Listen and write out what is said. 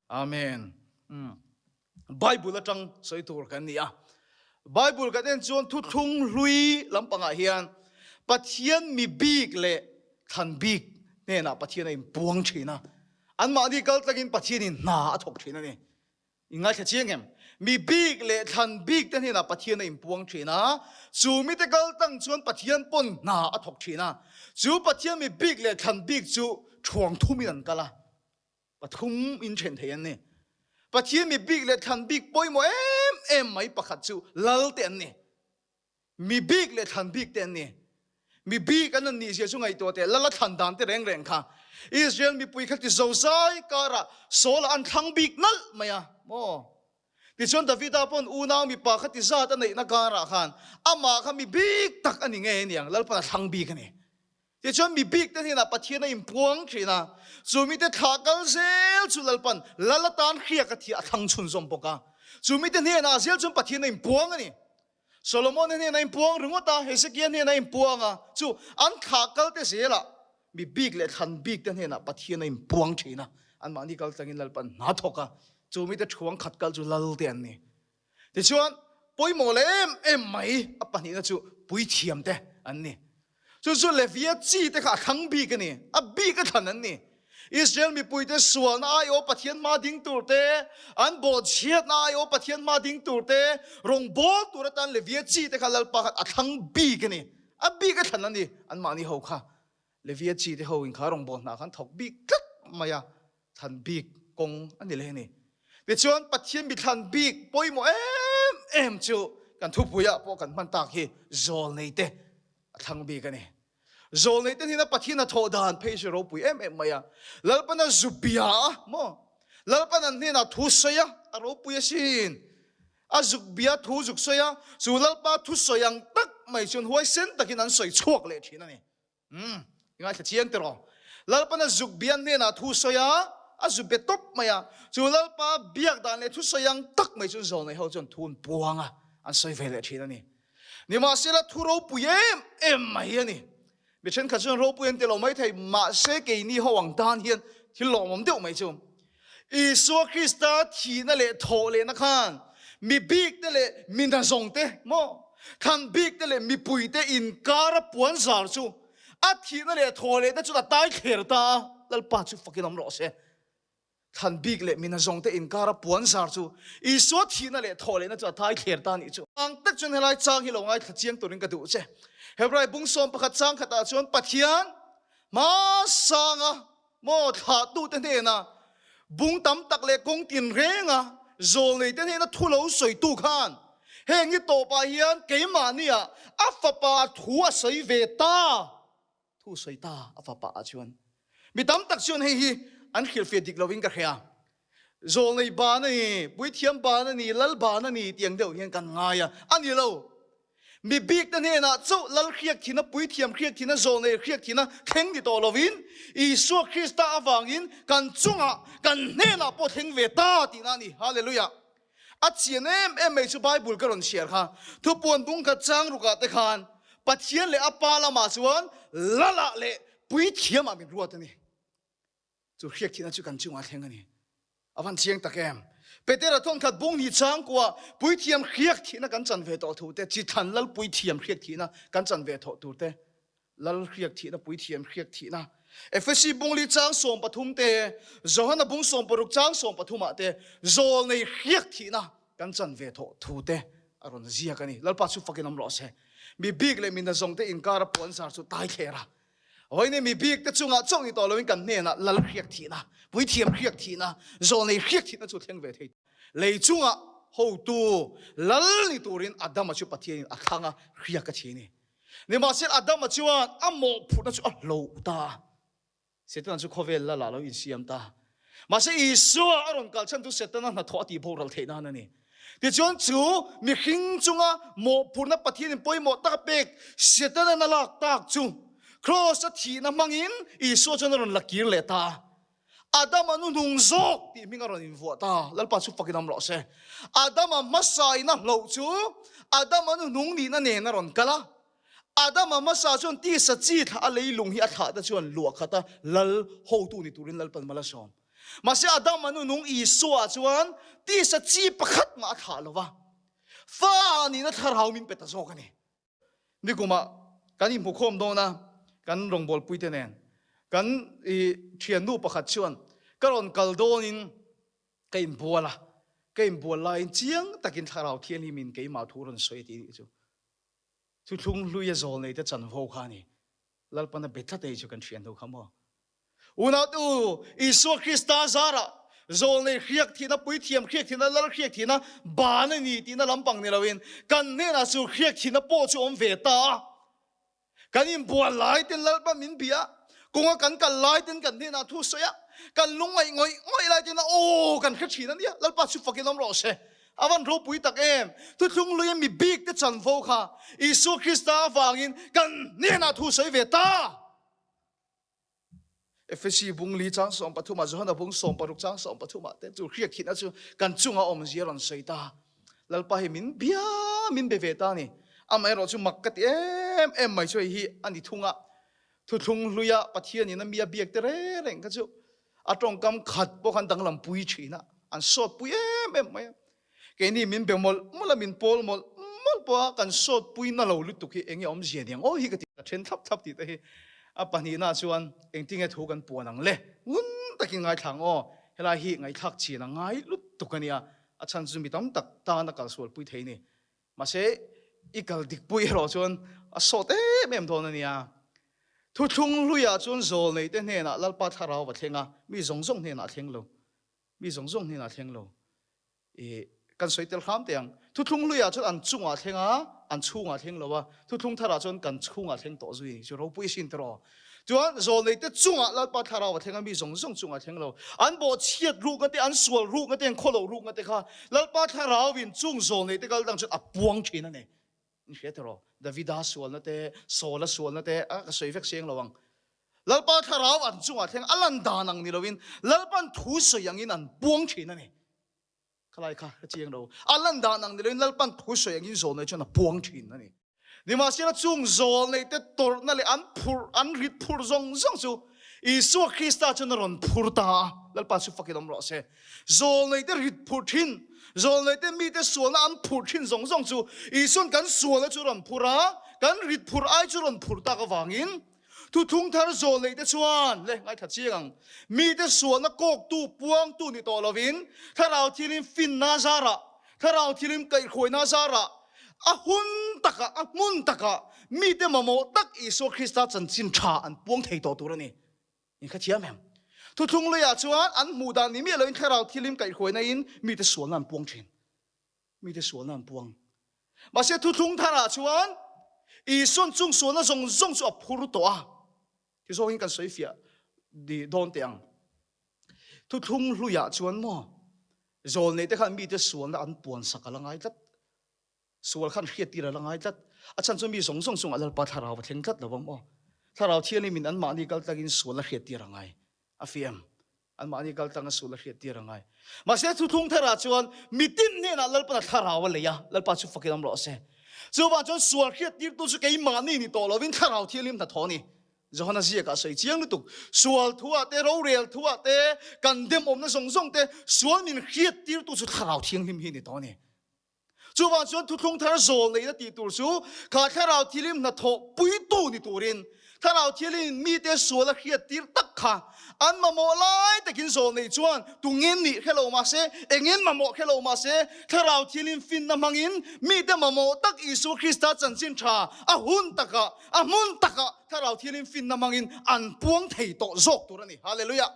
Amen. Bible atang soi tur kan ni a Bible kan en chuan thu thung hlui lampanga hian pathian mi big le khan big ne na pathian in puang thina an ma di kal takin pathian in na athok thina ni ingai kha chiangem mi big le khan big tan hina pathian in puang thina chu mi te kal tang chuan pathian pon na athok thina chu pathian mi big le khan big chu thuang thumin an kala pathum in chen theyan ni pathian mi big le khan big poi mo em mai pakhat chu lal ten ni mi big le khan big ten ni mi big an ni sia chu ngai to te lala khan dan te reng reng kha Israel mi pui khat ti zo sai kara sol an thang big nal maya mo ti chon David apon una mi pa khat ti za ta nei na kara khan ama kha mi big tak ani nge niang lal pa thang big ani ti chon mi big te hina pathian in puang thina chu mi te thakal zel chu lalpan lalatan khia ka thi athang chun zom poka chu mi te hina zel chun pathian in puang ani Solomon hina in puang rungota Hezekiah hina in puanga chu an thakal te zela mi big le khan big te hina pathian in puang thina an mani kal tangin lalpan na thoka chu mi te thuang khat kal chu lal te an ni ti chuan poi mo le em mai apani na chu pui thiam te an ni chu levia chi te kha khang bi ka ni a bi ka than an ni Israel mi pui te sual na ai o pathian ma ding tur te an bo chiat na ai o pathian ma ding tur te rong bol tur tan levia chi te kha lal pa a khang bi ka ni a bi ka than an ni an ma ni ho kha levia chi te ho in kha rong bol na khan thok bi kat maya than bi kong an ni le ni be chuan pathian bi than bi poi mo em chu kan thu puya po kan man tak hi zol nei te thang bi ka ni zol nei te hina pathian a tho dan phe se ro pui em maya lalpana zubia mo lalpana hina thu soya a ro pui sin a zubia thu zuk soya zu lalpa thu soyang tak mai chun huai sen takin an soi chuak le thina ni ingai tha chiang te ro lalpana zubia hina thu soya a zubbe top maya zu lalpa biak dan le thu soyang tak mai chun zol nei ho chun thun puanga an soi ve le thina ni ni ma sela thu ro pui em mai ani bị chân khát chân rô bùn tê lô mấy thầy mà sẽ kể ni họ hoàng đan hiền thì lò mồm điệu mấy chung Isu Christa thì nó lệ thọ lệ nó khan mi big tê lệ min thằng zong tê mo khan big tê lệ mi bùi tê in cara buồn zar chu à thì nó lệ thọ lệ nó chú ta tai khéo ta lal pa chu fucking om lo se khan big lệ min thằng zong tê in cara buồn zar chu Isu thì nó lệ thọ lệ nó chú ta tai khéo ta ni chu ang tất chân helai chang hi lo ngai thà chiang turin ka du che Hebrai bung som pakhat chang khata chuan pathian ma sanga mo tha tu te ne na bung tam tak le kong tin renga zol nei te ne na thulo soi tu khan hengi to pa hian keima nia afa pa thu a sei ve ta thu sei ta afa pa chuan mi tam tak chuan hei hi an khil fe dik loving ka khia zol nei ba na ni pui thiam ba na ni lal ba na ni tiang deuh hian kan ngaya ani lo mi big ta ne na chu lal khiak thina pui thiam khiak thina zol nei khiak thina theng di to lovin Isu Christa awangin kan chunga kan ne na po theng ve ta ti na ni hallelujah a chian em mai chu Bible ka ron share kha thu pon bung ka chang ruka te khan pathian le apa la ma chuan lala le pui thiam a mi ruat ani chu khiak thina chu kan chunga theng ani avan chiang takem Peter thong khat bung ni chang kwa pui thiam khiak thina kan chan ve to thu te chi than lal pui thiam khiak thina kan chan ve tho tu te lal khiak thina pui thiam khiak thina FSC bung li chang som pathum te Johanna bung som paruk chang som pathuma te zol nei khiak thina kan chan ve tho thu te aron zia kani lal pa chu fucking am lo se mi big le min na zong te in kara pon sar chu tai khera hoi ne mi big te chunga chong ni to lo in kan ne na lal khiak thina pui thiam khiak thina zol nei khiak thina chu theng ve thei lei chunga ho tu lal ni turin adam chu pathian akhanga khiak ka thini ni ma sel adam chuan amo phuna chu a lo ta setan chu khovel la la lo in siam ta ma se Isu aron kal chan tu setan na tho ti boral theina na ni ti chuan chu mi hing chunga mo phuna pathian poi mo ta pek setan na lak tak chu cross a thi na mangin Isu chan ron lakir le ta Adam anu nung zok ti minga ron in vo ta lal pa chu fucking am lo se Adam masai na lo chu Adam anu nung ni na ne na ron kala Adam masa chon ti sa chi tha lei lung hi atha ta chon luak khata lal ho tu ni turin lal pan mala som mà sẽ Adam anu nung Isua chuan ti sa chi pakhat nga tha lova fa ni na tharau min peta zo kani ni kuma kan im khom do na kan rong bol puite nen kan I thian nu pakhat chuan karon kaldonin kein bola kein bola in chiang takin tharau thian hi min keima thuron soi ti chu thung luya zol nei ta chan vo khani lalpana betha te chu kan thian do khamo una tu Isu Krista zara zol nei khiak thina pui thiam khiak thina lal khiak thina ban ni ti na lampang ni lawin kan ne na chu khiak thina po chu om ve ta kan im bol lai ten lalpa min bia kunga kan lai ten kan ne na thu soya kan lungai ngoi lai ten o kan khach thina nia lalpa chu fakinom ro se awan ro pui tak em tu thung lui mi big te chan vo kha Isu Krista wangin kan ne na thu soi ve ta Efesi bung li chang som pathuma Johana bung som paruk chang som pathuma te chu khiak khina chu kan chunga om ziaron soita lalpa hi min bia min be ve ta ni amai ro chu makkat em mai choi hi ani thunga thu thung luya pathian ni na mia biak te re reng ka chu atong kam khat po khan dang lam pui china an sot pui em mai ke ni min be mol min pol mol po kan sot pui na lo lu tu ki engi om zia diang o hi ka ti then thap ti te hi apani na chuan engting e thu kan puanang le un takin ngai thang o hela hi ngai thak chi na ngai lut tukania achan chu mi tam tak ta na kal sol pui theini ma se ikal dik pui ro chuan a sot em thon ania thu thung luya chuan zol nei te hne na lalpa tharau wa thenga mi zong hne na thenglo mi zong hne na thenglo e kan soitel kham teang thu thung luya chuan an chunga thenga an chunga thenglo wa thu thung thara chuan kan chunga theng to zui chu ro pui sin tro chuan zol nei te chunga lalpa tharau wa thenga mi zong chunga thenglo an bo chiat ru ka te an sual ru ka te kholo ru ka te kha lalpa tharau win chung zol nei te kal dang chuan a puang thina ne in hetero Davida sual na te sola sual na te a ka soifek siang lawang lalpa tharau an chunga theng alan danang ni lawin lalpan thu soyangin an puang thina ne kalai kha chiang ro alan danang ni lawin lalpan thu soyangin zol nei chuan a puang thina ne ni ma sia chung zol nei te tor na le an rit phur zong chu Isu Krista chuan ron phurta lalpa su fakilom ro se zol nei te rit phur thin zol nei te mi te sual na an phur thin zong chu Isun kan sual chu ron phura kan rit phur ai chu ron phurta ka wangin thu thung thar zol nei te chuan le ngai tha chiang mi te sual na kok tu puang tu ni to lovin tharau thirin fin na zara tharau thirin kai khoi na zara a hun taka a mun taka mi te mamo tak Isu Krista chan chin tha an puang thei to turani in kha chiam hem thu thung le ya chuan an mu dan ni mi lo in tharau thilim kai khoi na in mi te sual nan puang thin mi te sual nan puang ma se thu thung thara chuan Isun chung sual na zong chu a phur to a ti zo in kan soi fia di don tiang thu thung lu ya chuan mo zol nei te khan mi te sual na an puan sakalangai tat sual khan khiat ti ra langai tat achan chu mi zong chung alal pa tharau wa theng tat lawam mo tharau thiani min an ma ni kal takin sual la khiat ti rangai afiam an ma ni kal tang sual la khiat ti rangai ma se thu thung thara chuan mitin ne na lalpa tharau wa le ya lalpa chu fakilam ro se chu ba chuan sual khiat ti tu chu ke ma ni to lovin tharau thialim ta thoni Johana zia ka sei chiang lutuk sual thua te ro rel thua te kan dem om na zong te sual min khiat tir tu chu tharau thiang him hi ni to ni chu ba chuan thu thung thar zol nei na ti tur chu kha tharau thilim na tho pui tu ni turin tharau thialin mi te sual khiat tir tak kha an mamo lai takin zol nei chuan tungin ni hello ma se engin mamo hello ma se tharau thialin fin na mangin mi te mamo tak Isu Krista chan chin tha a hun taka a mun taka tharau thialin fin na mangin an puang thei to zok turani hallelujah